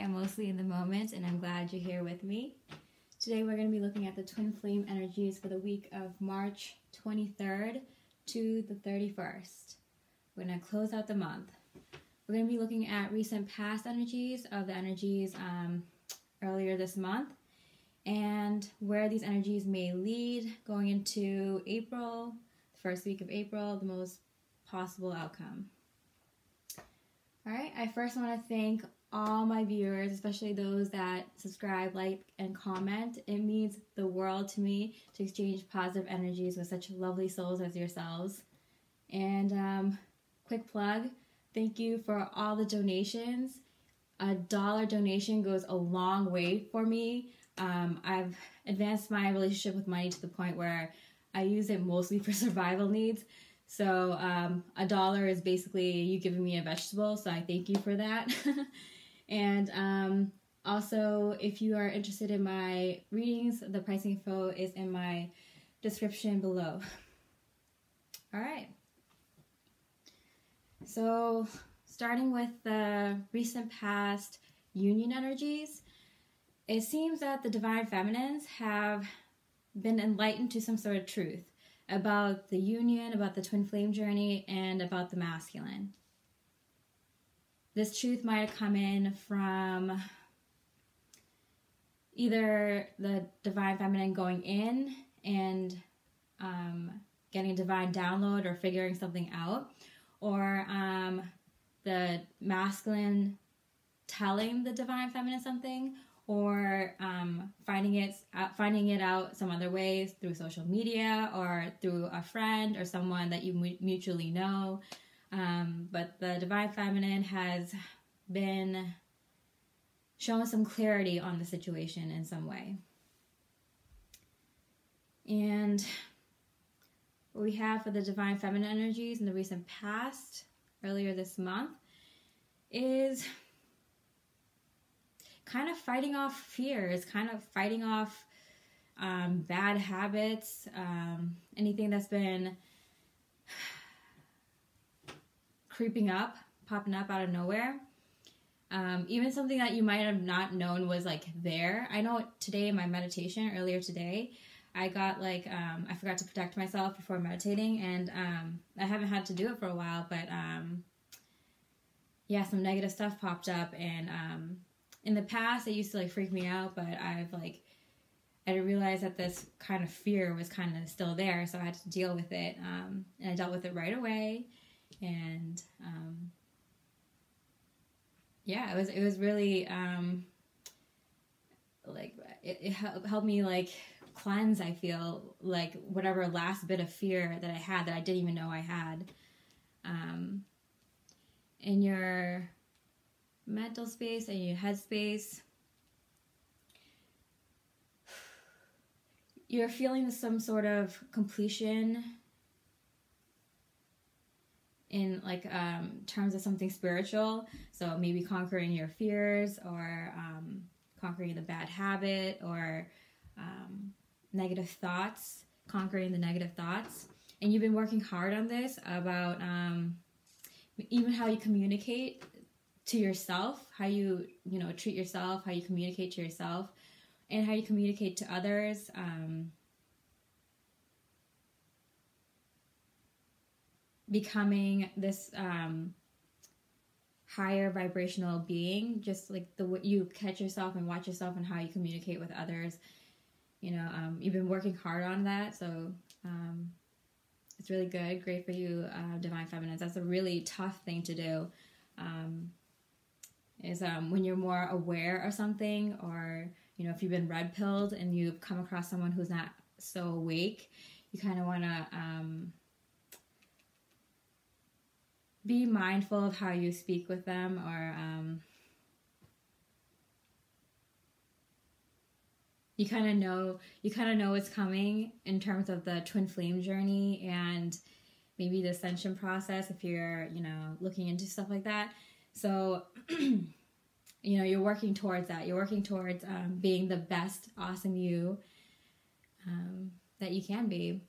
I'm mostly in the moment and I'm glad you're here with me. Today we're going to be looking at the twin flame energies for the week of March 23rd to the 31st. We're going to close out the month. We're going to be looking at recent past energies of the energies earlier this month and where these energies may lead going into April, the first week of April, the most possible outcome. Alright, I first want to thank all my viewers, especially those that subscribe, like, and comment. It means the world to me to exchange positive energies with such lovely souls as yourselves. And quick plug, thank you for all the donations. $1 donation goes a long way for me. I've advanced my relationship with money to the point where I use it mostly for survival needs. So $1 is basically you giving me a vegetable, so I thank you for that. And also, if you are interested in my readings, the pricing info is in my description below. All right. So starting with the recent past union energies, it seems that the divine feminines have been enlightened to some sort of truth about the union, about the twin flame journey, and about the masculine. This truth might have come in from either the divine feminine going in and getting a divine download or figuring something out, or the masculine telling the divine feminine something, or finding it out some other ways through social media or through a friend or someone that you mutually know. But the divine feminine has been shown some clarity on the situation in some way. And what we have for the divine feminine energies in the recent past, earlier this month, is kind of fighting off fears, kind of fighting off bad habits, anything that's been creeping up, popping up out of nowhere. Even something that you might have not known was like there. I know today in my meditation, earlier today, I got like, I forgot to protect myself before meditating, and I haven't had to do it for a while, but yeah, some negative stuff popped up, and in the past, it used to like freak me out, but I didn't realize that this kind of fear was kind of still there, so I had to deal with it, and I dealt with it right away, and yeah, it was really like it helped me like cleanse. I feel like whatever last bit of fear that I had that I didn't even know I had, in your mental space and your head space, you're feeling some sort of completion in like terms of something spiritual. So maybe conquering your fears, or conquering the bad habit, or negative thoughts, conquering the negative thoughts. And you've been working hard on this about even how you communicate to yourself, how you treat yourself, how you communicate to yourself, and how you communicate to others. Becoming this higher vibrational being, just like the way you catch yourself and watch yourself and how you communicate with others. You've been working hard on that, so it's really good. Great for you, divine feminines. That's a really tough thing to do. Is when you're more aware of something, or if you've been red pilled and you've come across someone who's not so awake, you kind of want to be mindful of how you speak with them, or you kind of know what's coming in terms of the twin flame journey and maybe the ascension process if you're looking into stuff like that. So you're working towards that. You're working towards being the best awesome you that you can be,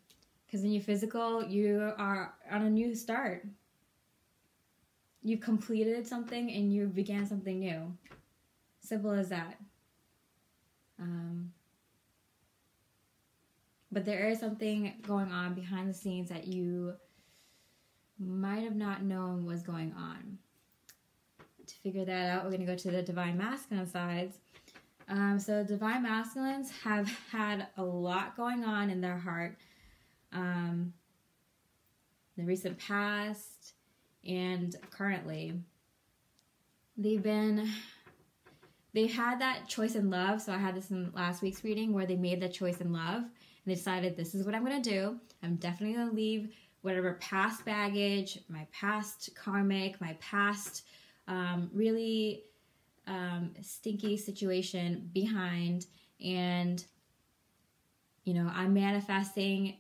because in your physical you are on a new start. You completed something and you began something new. Simple as that. But there is something going on behind the scenes that you might have not known was going on. To figure that out, we're going to go to the divine masculine sides. So divine masculines have had a lot going on in their heart, the recent past and currently. They've had that choice in love. So I had this in last week's reading where they made that choice in love and they decided, this is what I'm going to do. I'm definitely going to leave whatever past baggage, my past karmic, my past really stinky situation behind. And, you know, I'm manifesting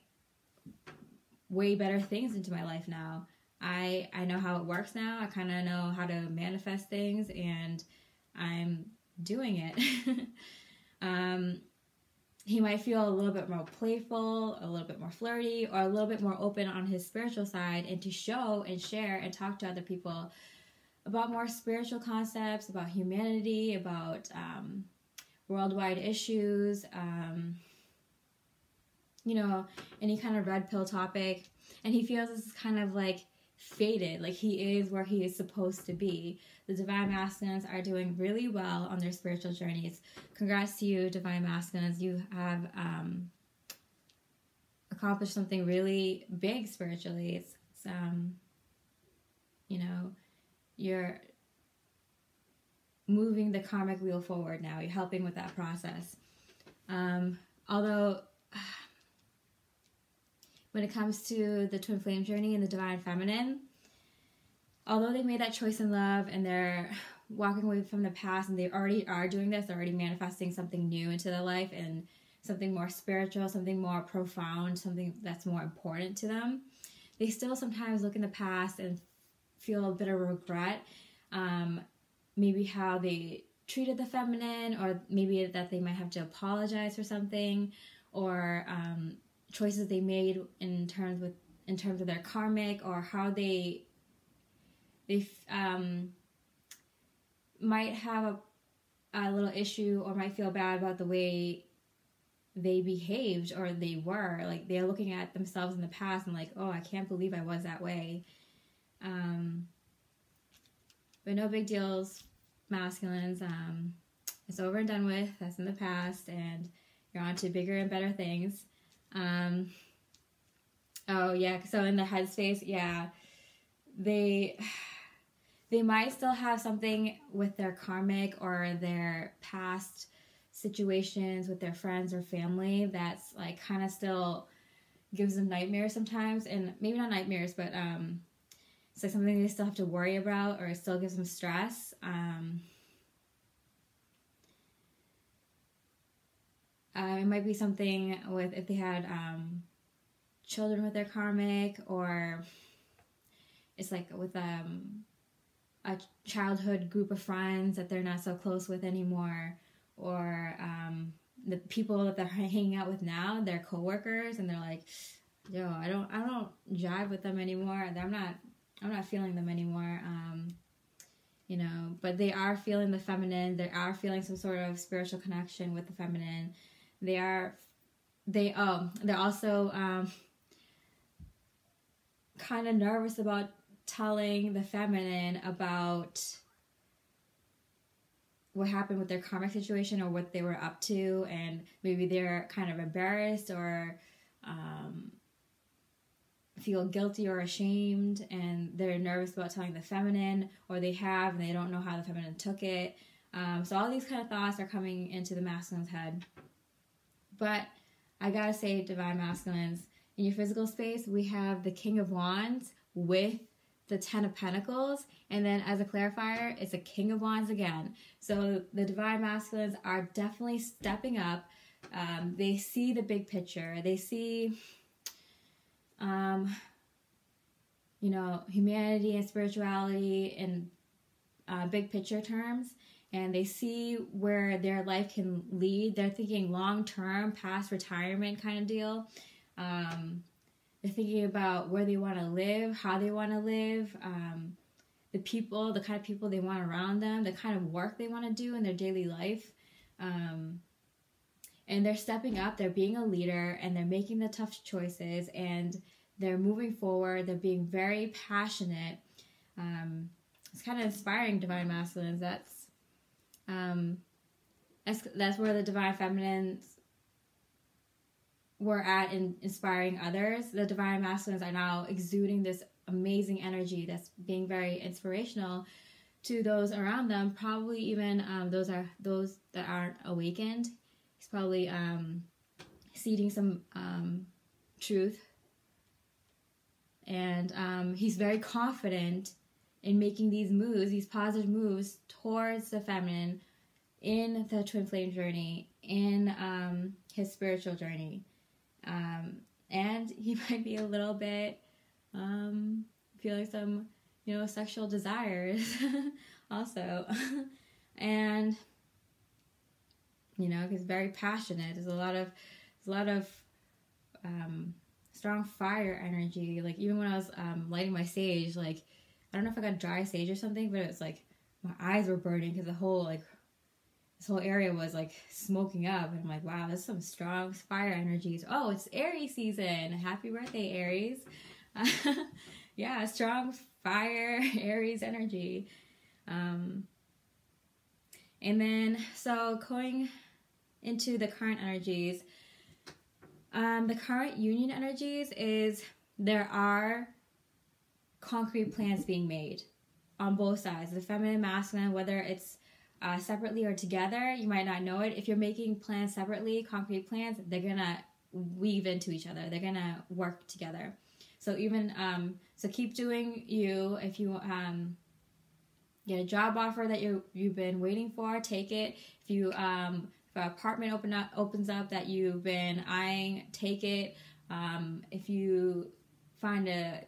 way better things into my life now. I know how it works now. I kind of know how to manifest things, and I'm doing it. He might feel a little bit more playful, a little bit more flirty, or a little bit more open on his spiritual side, and to show and share and talk to other people about more spiritual concepts, about humanity, about worldwide issues, you know, any kind of red pill topic. And he feels this is kind of like fated, like he is where he is supposed to be. The divine masculines are doing really well on their spiritual journeys. Congrats to you, divine masculines. You have accomplished something really big spiritually. It's you know, you're moving the karmic wheel forward now. You're helping with that process. Although when it comes to the twin flame journey and the divine feminine, although they made that choice in love and they're walking away from the past and they already are doing this, they're already manifesting something new into their life and something more spiritual, something more profound, something that's more important to them, they still sometimes look in the past and feel a bit of regret. Maybe how they treated the feminine, or maybe that they might have to apologize for something, or choices they made in terms of their karmic, or how they might have a little issue or might feel bad about the way they behaved or they were. Like, they're looking at themselves in the past and like, oh, I can't believe I was that way. But no big deals, masculines. It's over and done with. That's in the past, and you're on to bigger and better things. Oh yeah, so in the headspace, yeah, they might still have something with their karmic or their past situations with their friends or family that's like kind of still gives them nightmares sometimes, and maybe not nightmares, but it's like something they still have to worry about, or it still gives them stress. It might be something with if they had children with their karmic, or it's like with a childhood group of friends that they're not so close with anymore, or the people that they're hanging out with now, their coworkers, and they're like, yo, I don't jive with them anymore. I'm not feeling them anymore. You know, but they are feeling the feminine. They are feeling some sort of spiritual connection with the feminine. They're also kind of nervous about telling the feminine about what happened with their karmic situation or what they were up to, and maybe they're kind of embarrassed or feel guilty or ashamed, and they're nervous about telling the feminine, or they have and they don't know how the feminine took it. So all these kind of thoughts are coming into the masculine's head. But I gotta say, divine masculines, in your physical space, we have the King of Wands with the Ten of Pentacles, and then as a clarifier, it's a King of Wands again. So the divine masculines are definitely stepping up. They see the big picture. They see, you know, humanity and spirituality in big picture terms, and they see where their life can lead. They're thinking long-term, past retirement kind of deal. They're thinking about where they want to live, how they want to live. the people, the kind of people they want around them, the kind of work they want to do in their daily life. And they're stepping up, they're being a leader, and they're making the tough choices, and they're moving forward, they're being very passionate. It's kind of inspiring, Divine Masculines. That's where the Divine Feminines were at in inspiring others. The Divine Masculines are now exuding this amazing energy that's being very inspirational to those around them, probably even those that aren't awakened. He's probably seeding some truth, and he's very confident in making these moves, these positive moves towards the feminine in the twin flame journey, in his spiritual journey. And he might be a little bit feeling some, sexual desires also. And, he's very passionate. There's a lot of strong fire energy. Like, even when I was lighting my sage, like, I don't know if I got dry sage or something, but it was like my eyes were burning because this whole area was like smoking up, and I'm like, wow, there's some strong fire energies. Oh, it's Aries season. Happy birthday, Aries. Yeah, strong fire, Aries energy. And then, so going into the current energies, the current union energies is there are concrete plans being made on both sides, the feminine, masculine, whether it's separately or together. You might not know it. If you're making plans separately, concrete plans, they're gonna weave into each other. They're gonna work together. So even so, keep doing you. If you get a job offer that you've been waiting for, take it. If an apartment opens up that you've been eyeing, take it. If you find a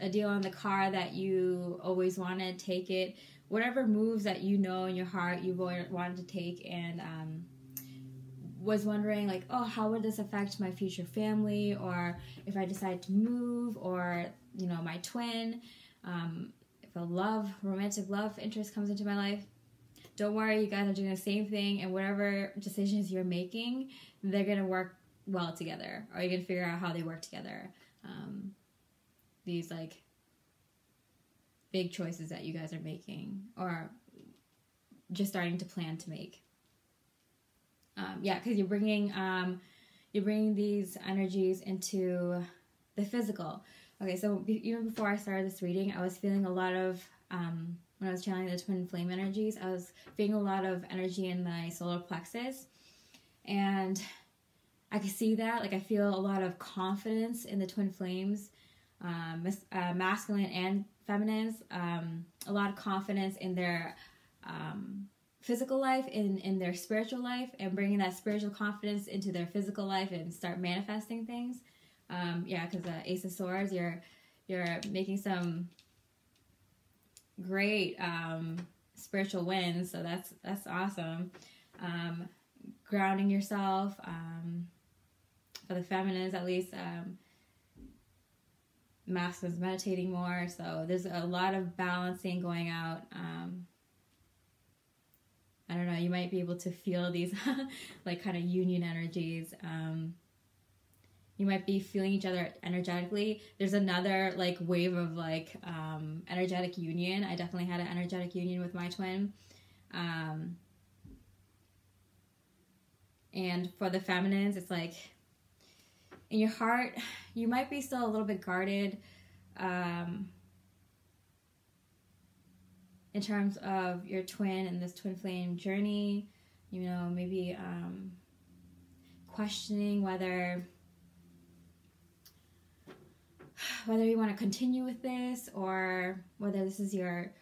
deal on the car that you always wanted, take it. Whatever moves that in your heart you've wanted to take, and was wondering, like, oh, how would this affect my future family, or if I decide to move, or my twin, if a romantic love interest comes into my life. Don't worry, you guys are doing the same thing, and whatever decisions you're making, they're gonna work well together, or you're gonna figure out how they work together. These like big choices that you guys are making, or just starting to plan to make. Because you're bringing these energies into the physical. Okay, so even before I started this reading, I was feeling a lot of when I was channeling the twin flame energies, I was feeling a lot of energy in my solar plexus, and I could see that. Like, I feel a lot of confidence in the twin flames, masculine and feminines, a lot of confidence in their physical life, in their spiritual life, and bringing that spiritual confidence into their physical life and start manifesting things. Because Ace of Swords, you're making some great spiritual wins, so that's awesome. Grounding yourself, for the feminines at least. Masculines meditating more, so there's a lot of balancing going out. I don't know, you might be able to feel these like kind of union energies. You might be feeling each other energetically. There's another like wave of like energetic union. I definitely had an energetic union with my twin. And for the feminines, it's like in your heart, you might be still a little bit guarded in terms of your twin and this twin flame journey. Maybe questioning whether you want to continue with this, or whether this is your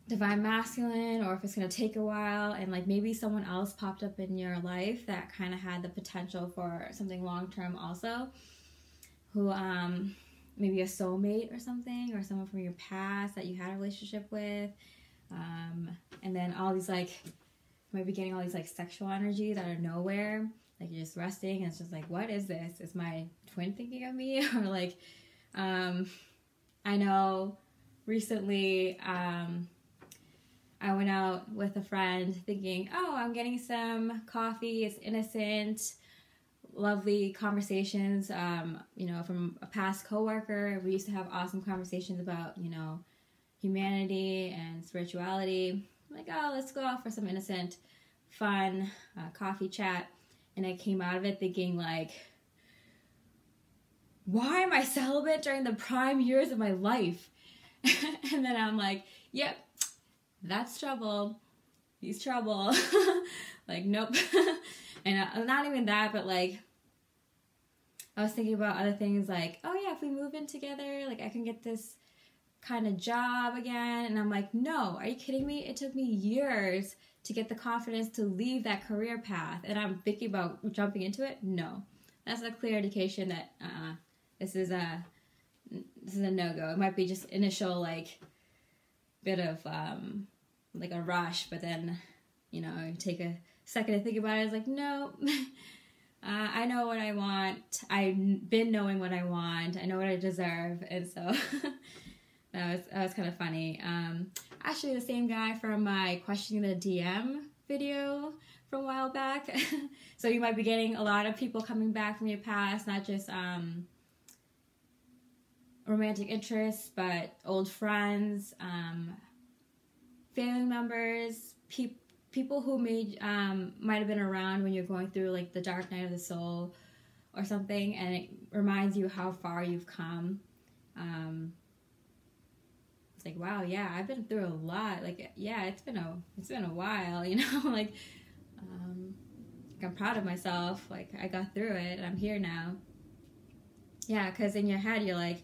divine masculine, or if it's going to take a while, and like maybe someone else popped up in your life that kind of had the potential for something long-term also, who maybe a soulmate or something, or someone from your past that you had a relationship with, and then all these like, you might be getting all these like sexual energies out of nowhere, like you're just resting and it's just like, what is this? Is my twin thinking of me? Or like I know recently I went out with a friend thinking, oh, I'm getting some coffee, it's innocent, lovely conversations, from a past coworker. We used to have awesome conversations about, humanity and spirituality. I'm like, oh, let's go out for some innocent, fun coffee chat. And I came out of it thinking, like, why am I celibate during the prime years of my life? And then I'm like, yep, that's trouble. He's trouble. Like, nope. And not even that, but like, I was thinking about other things like, oh yeah, if we move in together, like I can get this kind of job again. And I'm like, no, are you kidding me? It took me years to get the confidence to leave that career path. And I'm thinking about jumping into it. No, that's a clear indication that this is a no-go. It might be just initial like bit of like a rush, but then take a second to think about it. It's like, no. I know what I want. I've been knowing what I want. I know what I deserve. And so that was kind of funny. Actually, the same guy from my Questioning the DM video from a while back. So you might be getting a lot of people coming back from your past, not just romantic interests, but old friends, family members, people who might have been around when you're going through like the dark night of the soul or something, and it reminds you how far you've come. It's like, wow, yeah, I've been through a lot. Like, yeah, it's been a while, like I'm proud of myself. Like, I got through it and I'm here now. Yeah, because in your head you're like,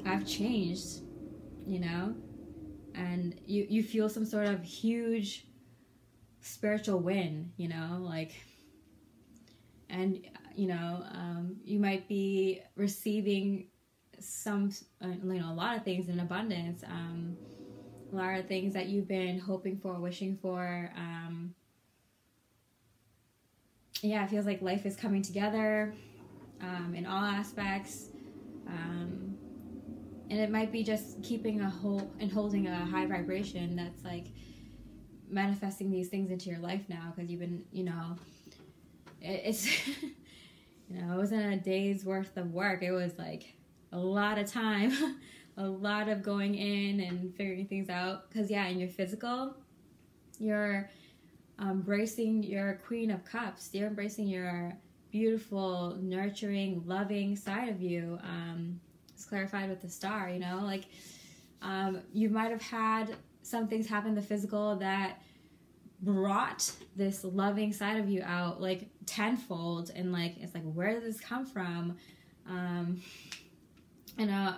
I've changed, and you feel some sort of huge spiritual win, like, and you might be receiving a lot of things in abundance, a lot of things that you've been hoping for, wishing for. Yeah, it feels like life is coming together in all aspects. And it might be just keeping holding a high vibration that's like manifesting these things into your life now, because you've been, it's, it wasn't a day's worth of work. It was like a lot of time, a lot of going in and figuring things out. Because, yeah, in your physical, you're embracing your Queen of Cups. You're embracing your beautiful, nurturing, loving side of you. It's clarified with the star, like you might have had some things happen in the physical that brought this loving side of you out like tenfold, and like it's like, where did this come from? And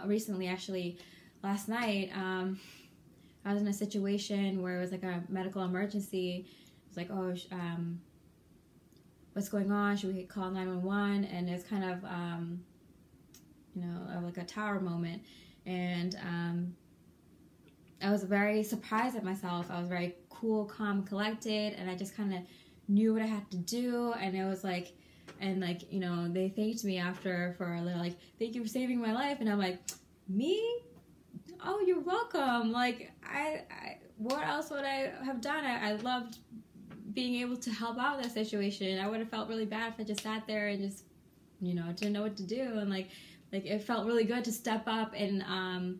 recently, actually last night, I was in a situation where it was like a medical emergency. It was like, oh, what's going on? Should we call 911? And it's kind of like a tower moment. And I was very surprised at myself. I was very cool, calm, collected, and I just kind of knew what I had to do. And it was like, and like, they thanked me after for a little, like, thank you for saving my life. And I'm like, me? Oh, you're welcome. Like, I what else would I have done? I loved being able to help out in that situation. I would have felt really bad if I just sat there and just, didn't know what to do. And like it felt really good to step up and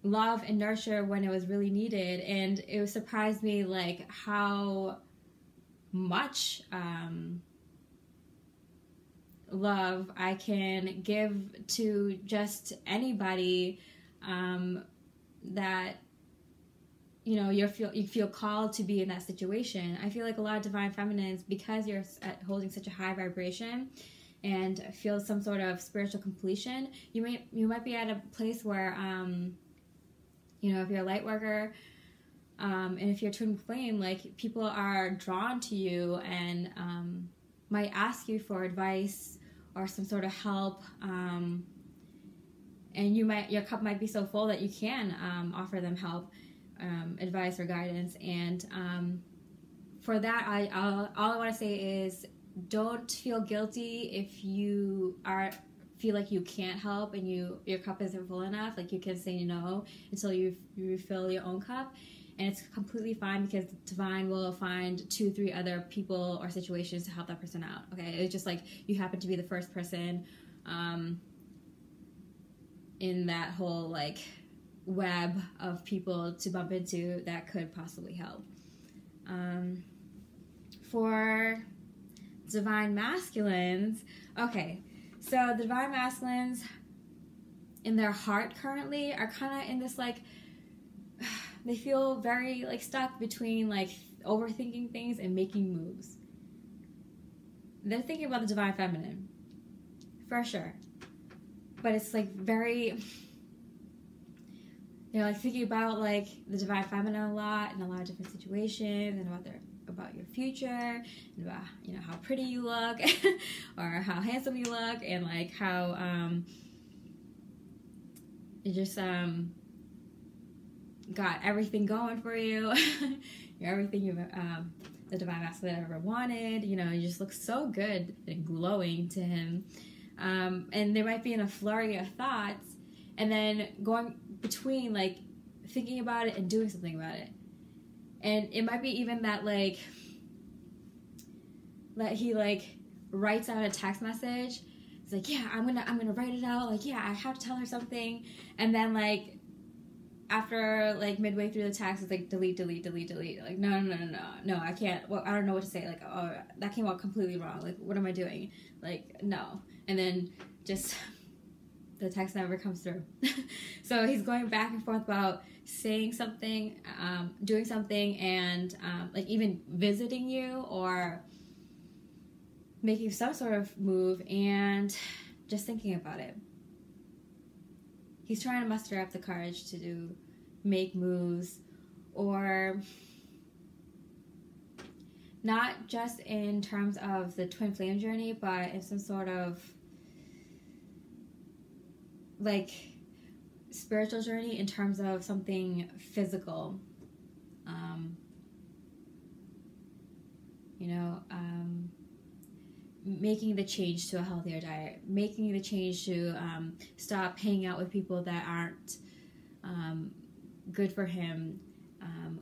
love and nurture when it was really needed. And it surprised me like how much love I can give to just anybody that you feel called to be in that situation. I feel like a lot of divine feminines, because you're holding such a high vibration and feel some sort of spiritual completion, you might be at a place where if you're a light worker, and if you're twin flame, like people are drawn to you and might ask you for advice or some sort of help, and your cup might be so full that you can offer them help, advice or guidance. And for that, all I want to say is don't feel guilty if you feel like you can't help and your cup isn't full enough. Like, you can say no until you refill your own cup, and it's completely fine, because divine will find 2-3 other people or situations to help that person out. Okay, it's just like you happen to be the first person in that whole like web of people to bump into that could possibly help. For divine masculines, okay, so the divine masculines in their heart currently are kind of in this like, they feel very like stuck between like overthinking things and making moves. They're thinking about the divine feminine for sure, but it's like very, they're like thinking about like the divine feminine a lot in a lot of different situations, and about your future, and about, you know, how pretty you look or how handsome you look, and like how you just got everything going for you. You're everything you've the divine masculine ever wanted. You know, you just look so good and glowing to him. And they might be in a flurry of thoughts, and then going between like thinking about it and doing something about it. And it might be even that like that he like writes out a text message. It's like, yeah, I'm gonna write it out. Like, yeah, I have to tell her something. And then like after like midway through the text, it's like delete. Like, no, I can't. Well, I don't know what to say. Like, oh, that came out completely wrong. Like, what am I doing? Like, no. And then just the text never comes through. So he's going back and forth about saying something, doing something, and like even visiting you or making some sort of move, and just thinking about it. He's trying to muster up the courage to make moves, or not just in terms of the twin flame journey, but in some sort of like spiritual journey in terms of something physical. Making the change to a healthier diet, making the change to stop hanging out with people that aren't good for him,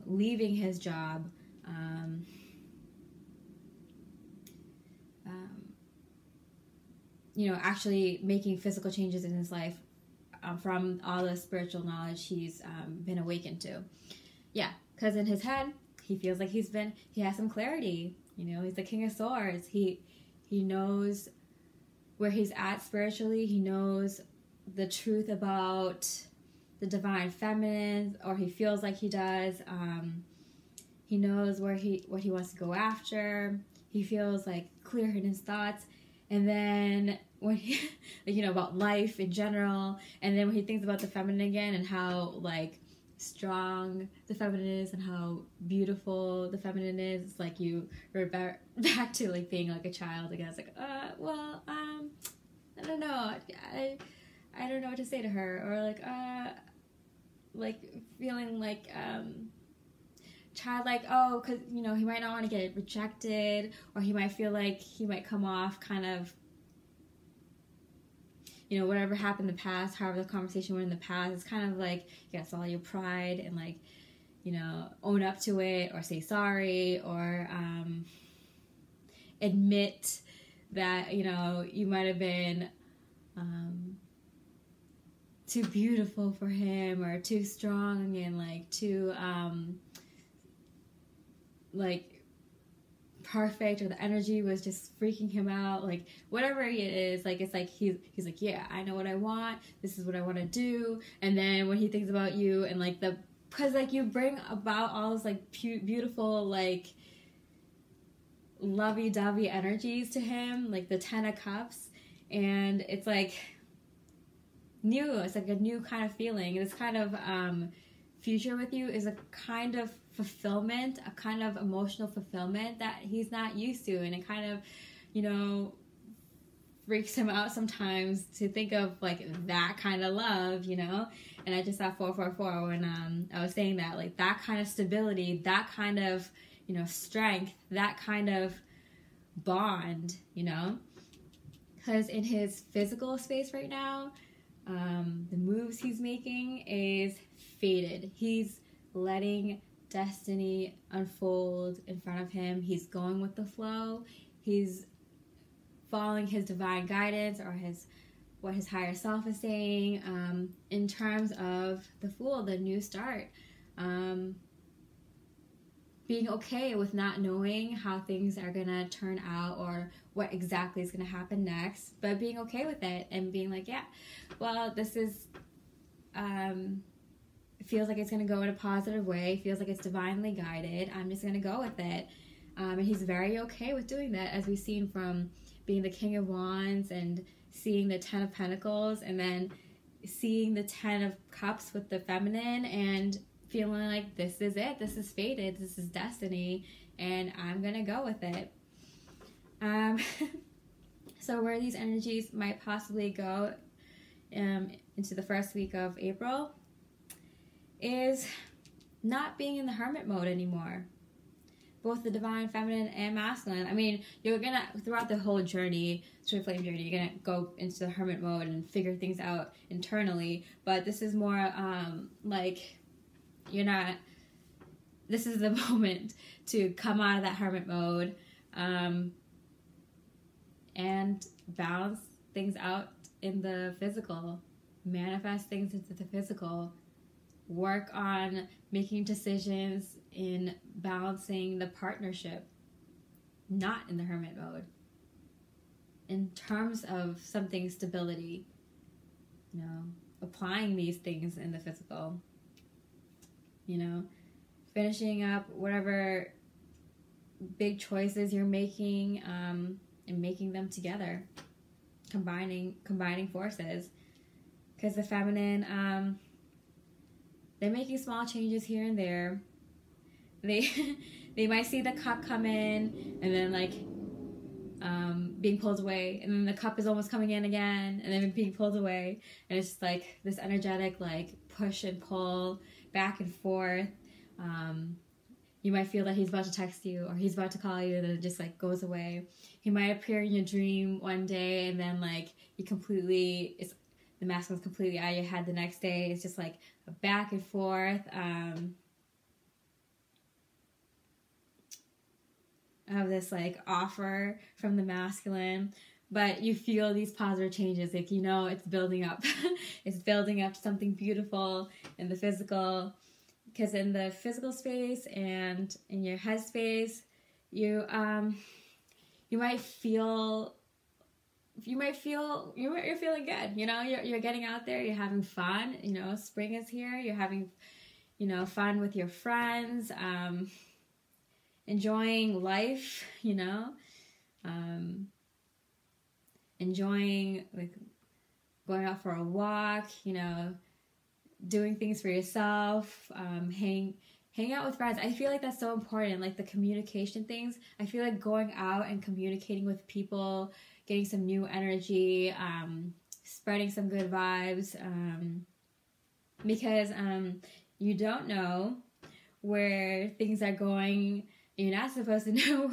leaving his job, actually making physical changes in his life from all the spiritual knowledge he's been awakened to. Yeah, because in his head, he feels like he has some clarity. He's the King of Swords. He knows where he's at spiritually. He knows the truth about the divine feminine, or he feels like he does. He knows what he wants to go after. He feels like clear in his thoughts. And then when he, about life in general, and then when he thinks about the feminine again and how like strong the feminine is and how beautiful the feminine is, it's like you are back to like being like a child again. It's like, I don't know, I don't know what to say to her, or like feeling like childlike, because he might not want to get rejected, or he might feel like he might come off kind of, whatever happened in the past, however the conversation went in the past, it's kind of like, yes, all your pride, and like, own up to it, or say sorry, or admit that, you might have been too beautiful for him, or too strong, and like too like perfect, or the energy was just freaking him out, like whatever it is, like it's like he's like, yeah, I know what I want, this is what I want to do. And then when he thinks about you, and like because like you bring about all those like beautiful like lovey-dovey energies to him, like the 10 of Cups, and it's like new, it's like a new kind of feeling. This kind of future with you is a kind of fulfillment, a kind of emotional fulfillment that he's not used to, and it kind of, freaks him out sometimes to think of like that kind of love, And I just saw 444 when I was saying that, like that kind of stability, that kind of, strength, that kind of bond, you know? Because in his physical space right now, the moves he's making is fated. He's letting destiny unfold in front of him. He's going with the flow. He's following his divine guidance, or what his higher self is saying, in terms of the Fool, the new start. Being okay with not knowing how things are gonna turn out or what exactly is gonna happen next, but being okay with it and being like, yeah, well, this is, it feels like it's gonna go in a positive way, feels like it's divinely guided, I'm just gonna go with it. And he's very okay with doing that, as we've seen from being the King of Wands and seeing the Ten of Pentacles, and then seeing the Ten of Cups with the feminine, and feeling like this is it, this is fated, this is destiny, and I'm gonna go with it. So where these energies might possibly go into the first week of April is not being in the hermit mode anymore. Both the divine feminine and masculine. I mean, you're gonna, throughout the whole journey, twin flame journey, you're gonna go into the hermit mode and figure things out internally, but this is more like, you're not, this is the moment to come out of that hermit mode and balance things out in the physical, manifest things into the physical, work on making decisions in balancing the partnership, not in the hermit mode, in terms of something stability, you know, applying these things in the physical. You know, finishing up whatever big choices you're making, and making them together, combining forces. Because the feminine, they're making small changes here and there. They might see the cup come in and then like being pulled away, and then the cup is almost coming in again and then being pulled away, and it's just like this energetic like push and pull, back and forth. You might feel that he's about to text you or he's about to call you, and then it just like goes away. He might appear in your dream one day, and then like the masculine's completely out of your head the next day. It's just like a back and forth of this like offer from the masculine, but you feel these positive changes, like, you know, it's building up. It's building up to something beautiful in the physical. Because in the physical space and in your head space, you're feeling good. You know, you're getting out there. You're having fun. You know, spring is here. You're having, you know, fun with your friends. Enjoying life. You know, enjoying like going out for a walk. You know, doing things for yourself, hang out with friends. I feel like that's so important, like the communication things. I feel like going out and communicating with people, getting some new energy, spreading some good vibes, because you don't know where things are going. You're not supposed to know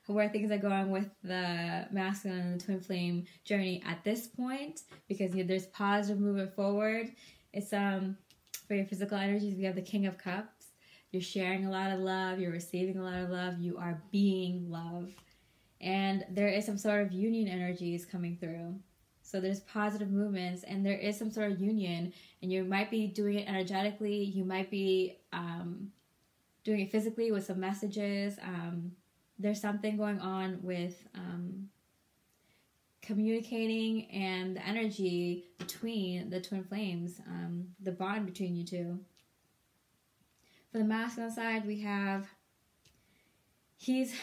where things are going with the masculine and the twin flame journey at this point, because there's positive movement forward. It's for your physical energies, we have the King of Cups. You're sharing a lot of love, you're receiving a lot of love, you are being love. And there is some sort of union energies coming through. So there's positive movements, and there is some sort of union, and you might be doing it energetically, you might be doing it physically with some messages. There's something going on with communicating and the energy between the twin flames, the bond between you two. For the masculine side, we have he's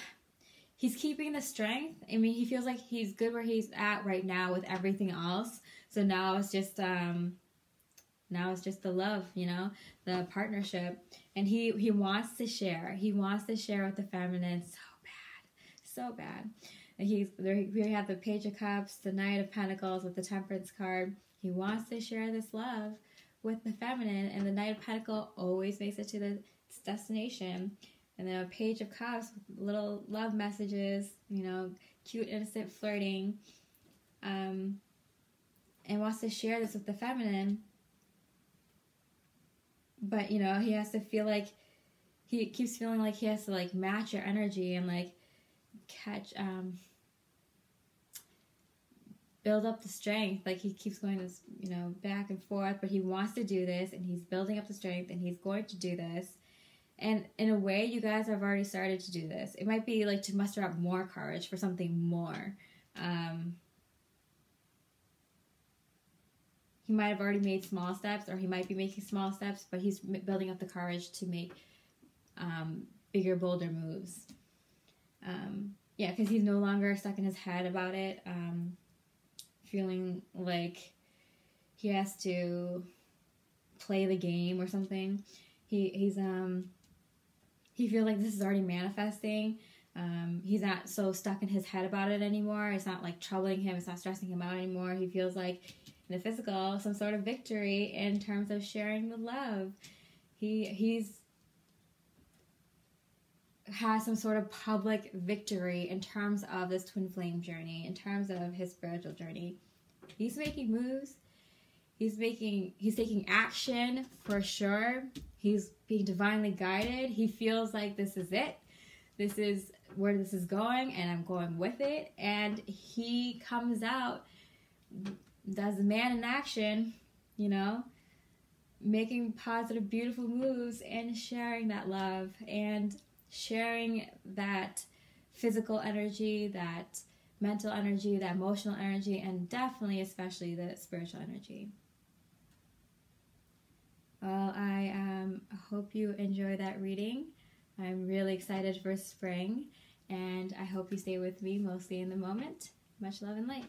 keeping the strength. I mean, he feels like he's good where he's at right now with everything else. So now it's just the love, you know, the partnership, and he wants to share. He wants to share with the feminine so bad. We have the Page of Cups, the Knight of Pentacles with the Temperance card. He wants to share this love with the feminine, and the Knight of Pentacles always makes it to the destination. And then a Page of Cups with little love messages, cute, innocent flirting. And wants to share this with the feminine. But, he has to feel like, he keeps feeling like he has to, like, match your energy and, like, build up the strength. Like, he keeps going this, back and forth, but he wants to do this, and he's building up the strength, and he's going to do this. And in a way, you guys have already started to do this. It might be, like, to muster up more courage for something more. He might have already made small steps, or he might be making small steps, but he's building up the courage to make bigger, bolder moves. Because he's no longer stuck in his head about it, feeling like he has to play the game or something. He feels like this is already manifesting. He's not so stuck in his head about it anymore. It's not like troubling him. It's not stressing him out anymore. He feels like in the physical, some sort of victory in terms of sharing the love. He's has some sort of public victory in terms of this twin flame journey, in terms of his spiritual journey. He's making moves. He's taking action for sure. He's being divinely guided. He feels like this is it. This is where this is going, and I'm going with it. And he comes out, does the man in action, making positive, beautiful moves and sharing that love and sharing that physical energy, that mental energy, that emotional energy, and definitely, especially the spiritual energy. Well, I hope you enjoy that reading. I'm really excited for spring, and I hope you stay with me mostly in the moment. Much love and light.